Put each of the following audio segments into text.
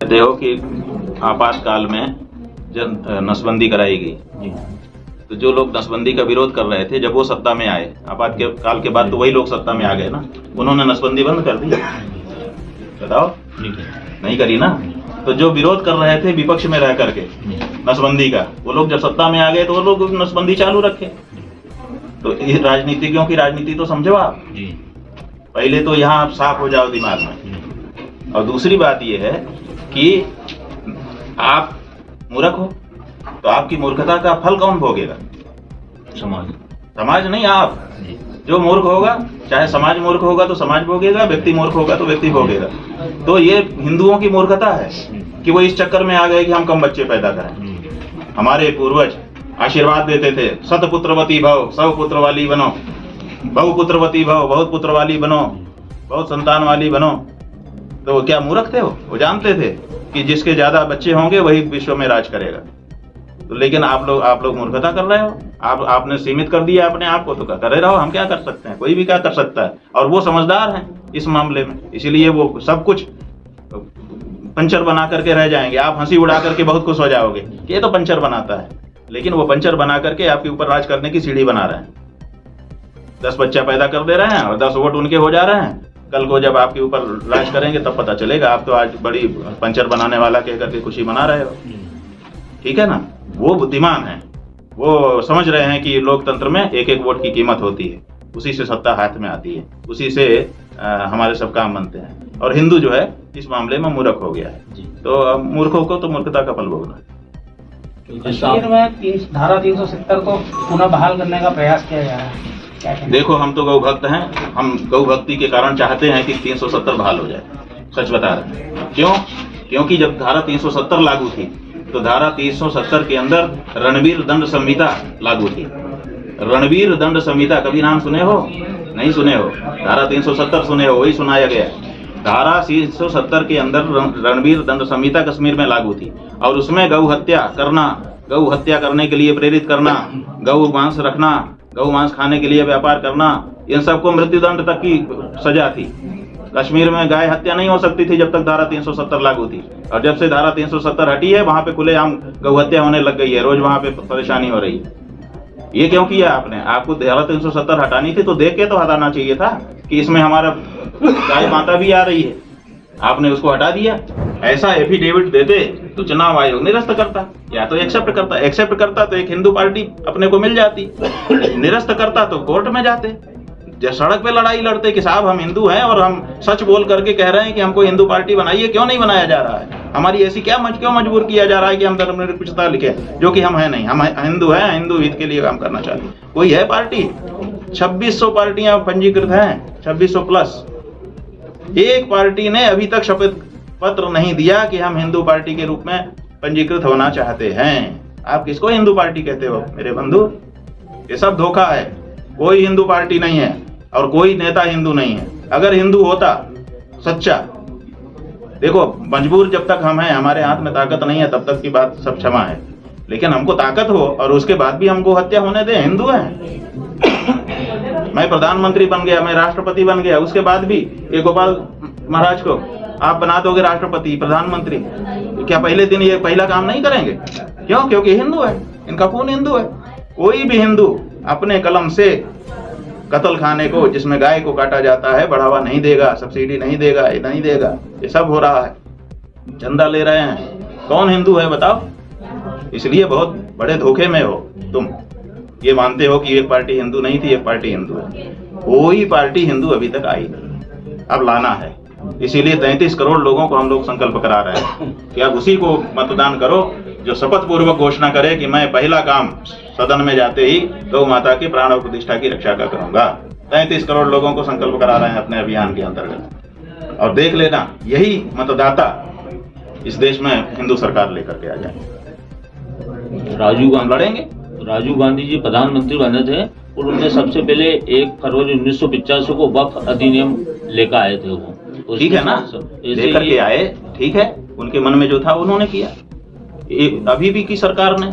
कहते हो कि आपातकाल में जब नसबंदी कराई गई, तो जो लोग नसबंदी का विरोध कर रहे थे जब वो सत्ता में आए, आपातकाल के बाद तो वही लोग सत्ता में आ गए ना, उन्होंने नसबंदी बंद कर दी। बताओ, नहीं करी ना। तो जो विरोध कर रहे थे विपक्ष में रह करके नसबंदी का, वो लोग जब सत्ता में आ गए तो वो लोग नसबंदी चालू रखे। तो ये राजनीतिज्ञों की राजनीति तो समझो आप। पहले तो यहाँ आप साफ हो जाओ दिमाग में। और दूसरी बात ये है कि आप मूर्ख हो तो आपकी मूर्खता का फल कौन भोगेगा? समाज नहीं, आप। जो मूर्ख होगा, चाहे समाज मूर्ख होगा तो समाज भोगेगा, व्यक्ति मूर्ख होगा तो व्यक्ति भोगेगा। तो ये हिंदुओं की मूर्खता है कि वो इस चक्कर में आ गए कि हम कम बच्चे पैदा करें। हमारे पूर्वज आशीर्वाद देते थे, सतपुत्रवती भव, सब पुत्र वाली बनो, बहुपुत्रवती भव, बहुत पुत्र वाली बनो, बहुत संतान वाली बनो। तो क्या मूर्ख थे वो जानते थे कि जिसके ज्यादा बच्चे होंगे वही विश्व में राज करेगा। तो लेकिन आप लोग मूर्खता कर रहे हो। आपने सीमित कर दिया अपने आप को, तो करे रहो, हम क्या कर सकते हैं? कोई भी क्या कर सकता है। और वो समझदार हैं इस मामले में, इसीलिए वो सब कुछ पंचर बना करके रह जाएंगे। आप हंसी उड़ा करके बहुत खुश हो जाओगे कि ये तो पंचर बनाता है, लेकिन वो पंचर बना करके आपके ऊपर राज करने की सीढ़ी बना रहे हैं। 10 बच्चा पैदा कर दे रहे हैं और 10 वोट उनके हो जा रहे हैं। कल को जब आपके ऊपर राज करेंगे तब पता चलेगा आप तो आज बड़ी पंचर बनाने वाला कह करके खुशी मना रहे हो। ठीक है ना? वो बुद्धिमान है, वो समझ रहे हैं कि लोकतंत्र में एक एक वोट की कीमत होती है, उसी से सत्ता हाथ में आती है, उसी से हमारे सब काम बनते हैं। और हिंदू जो है इस मामले में मूर्ख हो गया है। तो मूर्खों को तो मूर्खता का फल भोगना। कश्मीर में धारा 370 को पुनः बहाल करने का प्रयास किया जा रहा है। देखो, हम तो गौ भक्त हैं, हम गौ भक्ति के कारण चाहते हैं कि 370 बहाल हो जाए। सच बता रहे हैं। क्यों? क्योंकि जब धारा 370 लागू थी तो धारा 370 के अंदर रणवीर दंड संहिता लागू थी। रणवीर दंड संहिता कभी नाम सुने हो? नहीं सुने हो। धारा 370 सुने हो, वही सुनाया गया। धारा 370 के अंदर रणवीर दंड संहिता कश्मीर में लागू थी और उसमें गौ हत्या करना, गौ हत्या करने के लिए प्रेरित करना, गौ मांस रखना, गौ मांस खाने के लिए व्यापार करना, इन सबको मृत्युदंड तक की सजा थी। कश्मीर में गाय हत्या नहीं हो सकती थी जब तक धारा 370 लागू थी। और जब से धारा 370 हटी है वहां पे खुलेआम गौ हत्या होने लग गई है, रोज वहां पे परेशानी हो रही है। ये क्यों किया आपने? आपको धारा 370 हटानी थी तो देख के तो हटाना चाहिए था कि इसमें हमारा गाय माता भी आ रही है। आपने उसको हटा दिया। ऐसा एफिडेविट देते तो चुनाव आयोग निरस्त करता, या तो एक्सेप्ट करता तो एक हिंदू पार्टी अपने को मिल जाती, निरस्त करता तो कोर्ट में जाते, सड़क पे लड़ाई लड़ते कि साहब हम हिंदू हैं और हम सच बोल करके कह रहे हैं कि हमको हिंदू पार्टी बनाइए। क्यों नहीं बनाया जा रहा है? हमारी ऐसी क्यों मजबूर किया जा रहा है कि हम धर्मनिरपेक्षता लिखे, जो कि हम है नहीं। हम हिंदू हैं, हिंदू हित के लिए काम करना चाहते हैं। कोई है पार्टी? 2600 पार्टियां पंजीकृत हैं, 2600 प्लस। एक पार्टी ने अभी तक शपथ पत्र नहीं दिया कि हम हिंदू पार्टी के रूप में पंजीकृत होना चाहते हैं। आप किसको हिंदू पार्टी कहते हो मेरे बंधु? ये सब धोखा है। कोई हिंदू पार्टी नहीं है और कोई नेता हिंदू नहीं है। अगर हिंदू होता सच्चा, देखो मजबूर जब तक हम हैं, हमारे हाथ में ताकत नहीं है तब तक की बात सब क्षमा है, लेकिन हमको ताकत हो और उसके बाद भी हमको हत्या होने दें। हिंदू हैं। मैं प्रधानमंत्री बन गया, मैं राष्ट्रपति बन गया, उसके बाद भी ये गोपाल महाराज को आप बना दोगे राष्ट्रपति प्रधानमंत्री, क्या पहले दिन ये पहला काम नहीं करेंगे? क्यों? क्योंकि हिंदू है, इनका खून हिंदू है। कोई भी हिंदू अपने कलम से कत्ल खाने को, जिसमें गाय को काटा जाता है, बढ़ावा नहीं देगा, सब्सिडी नहीं देगा, ये नहीं देगा। ये सब हो रहा है, चंदा ले रहे हैं। कौन हिंदू है बताओ? इसलिए बहुत बड़े धोखे में हो तुम। ये मानते हो कि एक पार्टी हिंदू नहीं थी, एक पार्टी हिंदू है। कोई पार्टी हिंदू अभी तक आई नहीं, अब लाना है। इसीलिए 33 करोड़ लोगों को हम लोग संकल्प करा रहे हैं कि अब उसी को मतदान करो जो शपथ पूर्वक घोषणा करे कि मैं पहला काम सदन में जाते ही गौ माता की प्राण और प्रतिष्ठा की रक्षा का करूंगा। 33 करोड़ लोगों को संकल्प करा रहे हैं अपने अभियान के अंतर्गत। और देख लेना, यही मतदाता इस देश में हिंदू सरकार लेकर के आ जाए। राजीव गांधी लड़ेंगे। राजीव गांधी जी प्रधानमंत्री बने थे और उनने सबसे पहले 1 फरवरी 1985 को वक्फ अधिनियम लेकर आए थे। वो ठीक है ना, लेकर के आए, ठीक है। उनके मन में जो था उन्होंने किया। अभी भी की सरकार ने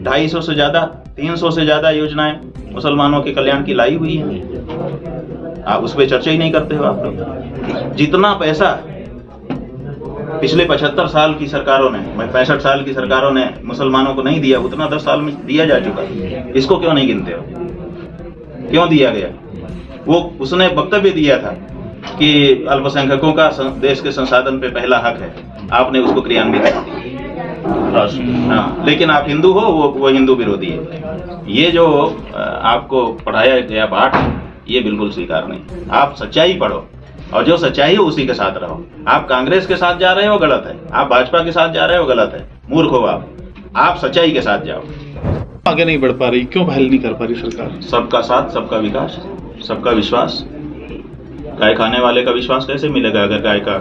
250 से ज्यादा, 300 से ज्यादा योजनाएं मुसलमानों के कल्याण की लाई हुई है। आप उस पर चर्चा ही नहीं करते हो आप लोग। जितना पैसा पिछले 75 साल की सरकारों ने, 65 साल की सरकारों ने मुसलमानों को नहीं दिया, उतना 10 साल में दिया जा चुका। इसको क्यों नहीं गिनते हो? क्यों दिया गया? वो उसने वक्तव्य दिया था कि अल्पसंख्यकों का देश के संसाधन पे पहला हक है, आपने उसको क्रियान्वित कर दिया। हाँ, लेकिन आप हिंदू हो, वो हिंदू विरोधी है। ये जो आपको पढ़ाया गया पाठ, ये बिल्कुल स्वीकार नहीं। आप सच्चाई पढ़ो और जो सच्चाई है उसी के साथ रहो। आप कांग्रेस के साथ जा रहे हो, गलत है। आप भाजपा के साथ जा रहे हो, गलत है। मूर्ख हो आप सच्चाई के साथ जाओ। आगे नहीं बढ़ पा रही, क्यों पहल नहीं कर पा रही सरकार? सबका साथ, सबका विकास, सबका विश्वास। गाय खाने वाले का विश्वास कैसे मिलेगा अगर गाय का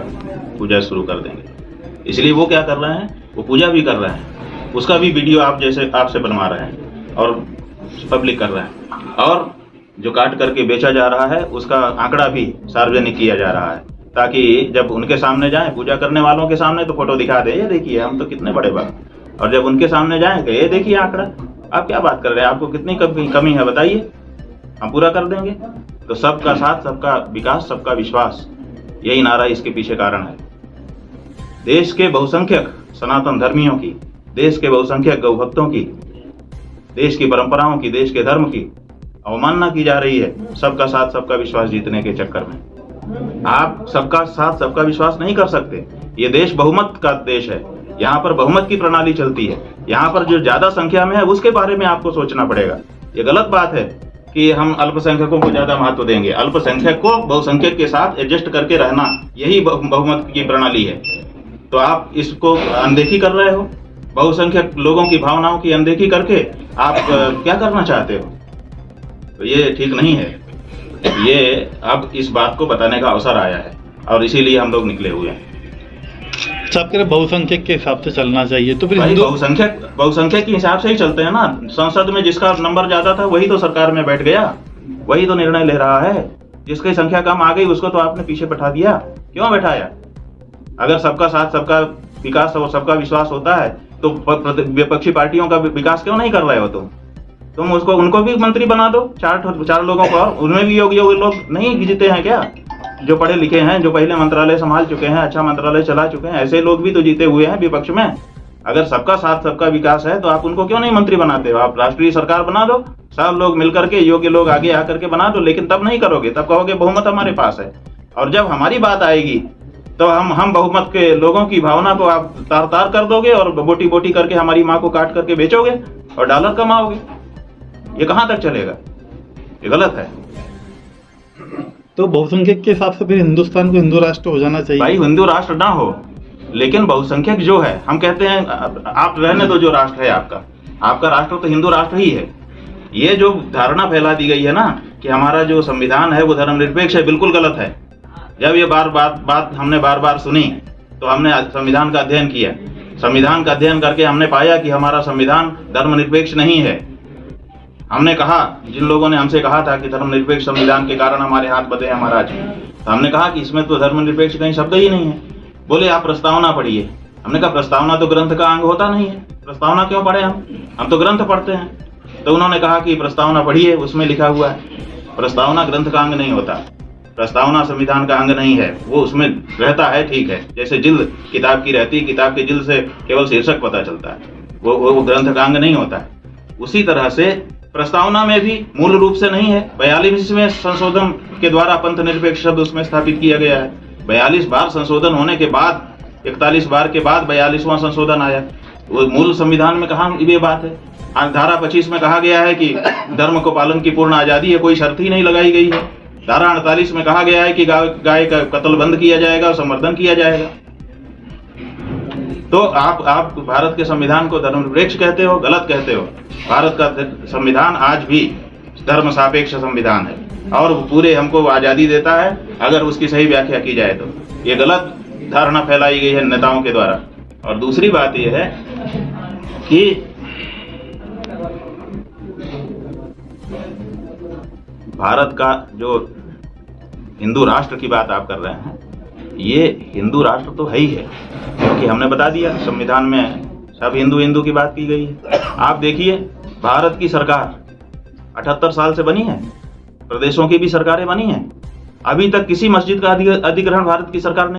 पूजा शुरू कर देंगे? इसलिए वो क्या कर रहे हैं, वो पूजा भी कर रहे हैं, उसका भी वीडियो आपसे बनवा रहे हैं और पब्लिक कर रहे हैं, और जो काट करके बेचा जा रहा है उसका आंकड़ा भी सार्वजनिक किया जा रहा है, ताकि जब उनके सामने जाएं, पूजा करने वालों के सामने, तो फोटो दिखा दे, ये देखिए हम तो कितने बड़े बात। और जब उनके सामने जाएं तो ये देखिए आंकड़ा। आप क्या बात कर रहे हैं? आपको कितनी कमी है बताइए, हम पूरा कर देंगे। तो सबका साथ, सबका विकास, सबका विश्वास, यही नारा इसके पीछे कारण है। देश के बहुसंख्यक सनातन धर्मियों की, देश के बहुसंख्यक गौभक्तों की, देश की परंपराओं की, देश के धर्म की अवमानना की जा रही है सबका साथ, सबका विश्वास जीतने के चक्कर में। आप सबका साथ, सबका विश्वास नहीं कर सकते। ये देश बहुमत का देश है, यहाँ पर बहुमत की प्रणाली चलती है। यहाँ पर जो ज्यादा संख्या में है उसके बारे में आपको सोचना पड़ेगा। ये गलत बात है कि हम अल्पसंख्यकों को ज्यादा महत्व देंगे। अल्पसंख्यक को बहुसंख्यक के साथ एडजस्ट करके रहना, यही बहुमत की प्रणाली है। तो आप इसको अनदेखी कर रहे हो। बहुसंख्यक लोगों की भावनाओं की अनदेखी करके आप क्या करना चाहते हो? तो ये ठीक नहीं है। ये अब इस बात को बताने का अवसर आया है और इसीलिए हम लोग निकले हुए हैं। सब कह रहे बहुसंख्यक के हिसाब से चलना चाहिए, तो फिर बहुसंख्यक के हिसाब से ही चलते हैं ना। संसद में जिसका नंबर ज्यादा था वही तो सरकार में बैठ गया, वही तो निर्णय ले रहा है। जिसकी संख्या कम आ गई उसको तो आपने पीछे बैठा दिया। क्यों बैठाया? अगर सबका साथ, सबका विकास और सबका विश्वास होता है तो विपक्षी पार्टियों का विकास क्यों नहीं कर रहे हो तुम उनको भी मंत्री बना दो। चार लोगों को, उनमें भी योग्य लोग नहीं जीते हैं क्या? जो पढ़े लिखे हैं, जो पहले मंत्रालय संभाल चुके हैं, अच्छा मंत्रालय चला चुके हैं, ऐसे लोग भी तो जीते हुए हैं विपक्ष में। अगर सबका साथ, सबका विकास है तो आप उनको क्यों नहीं मंत्री बनाते हो? आप राष्ट्रीय सरकार बना दो, सब लोग मिलकर के, योग्य लोग आगे आकर के बना दो। लेकिन तब नहीं करोगे, तब कहोगे बहुमत हमारे पास है। और जब हमारी बात आएगी तो हम बहुमत के लोगों की भावना को आप तार कर दोगे और बोटी बोटी करके हमारी माँ को काट करके बेचोगे और डॉलर कमाओगे। ये कहाँ तक चलेगा? ये गलत है। तो बहुसंख्यक के हिसाब से फिर हिंदुस्तान को हिंदू राष्ट्र हो जाना चाहिए। भाई हिंदू राष्ट्र ना हो, लेकिन बहुसंख्यक जो है, हम कहते हैं आप रहने दो, जो राष्ट्र है आपका राष्ट्र तो हिंदू राष्ट्र ही है। ये जो धारणा फैला दी गई है ना कि हमारा जो संविधान है वो धर्मनिरपेक्ष है, बिल्कुल गलत है। जब ये बात हमने बार सुनी तो हमने संविधान का अध्ययन किया। संविधान का अध्ययन करके हमने पाया कि हमारा संविधान धर्मनिरपेक्ष नहीं है। हमने कहा, जिन लोगों ने हमसे कहा था कि धर्मनिरपेक्ष संविधान के कारण हमारे हाथ बंधे हैं महाराज, तो हमने कहा कि इसमें तो धर्मनिरपेक्ष कहीं शब्द ही नहीं है। बोले आप प्रस्तावना पढ़िए। हमने कहा प्रस्तावना तो ग्रंथ का अंग होता नहीं है, प्रस्तावना क्यों पढ़े? हम तो ग्रंथ पढ़ते हैं। तो उन्होंने कहा कि प्रस्तावना पढ़िए, उसमें लिखा हुआ है। प्रस्तावना ग्रंथ का अंग नहीं होता, प्रस्तावना संविधान का अंग नहीं है। वो उसमें रहता है, ठीक है, जैसे जिल्द किताब की रहती, किताब के जिल्द से केवल शीर्षक पता चलता है, वो ग्रंथ का अंग नहीं होता है। उसी तरह से प्रस्तावना में भी मूल रूप से नहीं है। 42वें संशोधन के द्वारा पंथ निरपेक्ष शब्द उसमें स्थापित किया गया है। 42 बार संशोधन होने के बाद, 41 बार के बाद 42वां संशोधन आया। वो मूल संविधान में कहाँ ये बात है? धारा 25 में कहा गया है कि धर्म को पालन की पूर्ण आजादी है, कोई शर्त ही नहीं लगाई गई है। धारा 48 में कहा गया है कि गाय का कत्ल बंद किया जाएगा और संवर्धन किया जाएगा। तो आप भारत के संविधान को धर्मनिरपेक्ष कहते हो, गलत कहते हो। भारत का संविधान आज भी धर्म सापेक्ष संविधान है और पूरे हमको आजादी देता है, अगर उसकी सही व्याख्या की जाए तो। ये गलत धारणा फैलाई गई है नेताओं के द्वारा। और दूसरी बात यह है कि भारत का जो हिंदू राष्ट्र की बात आप कर रहे हैं, ये हिंदू राष्ट्र तो है ही है, क्योंकि हमने बता दिया संविधान में सब हिंदू की बात की गई है। आप देखिए, भारत की सरकार 78 साल से बनी है, प्रदेशों की भी सरकारें बनी हैं, अभी तक किसी मस्जिद का अधिग्रहण भारत की सरकार ने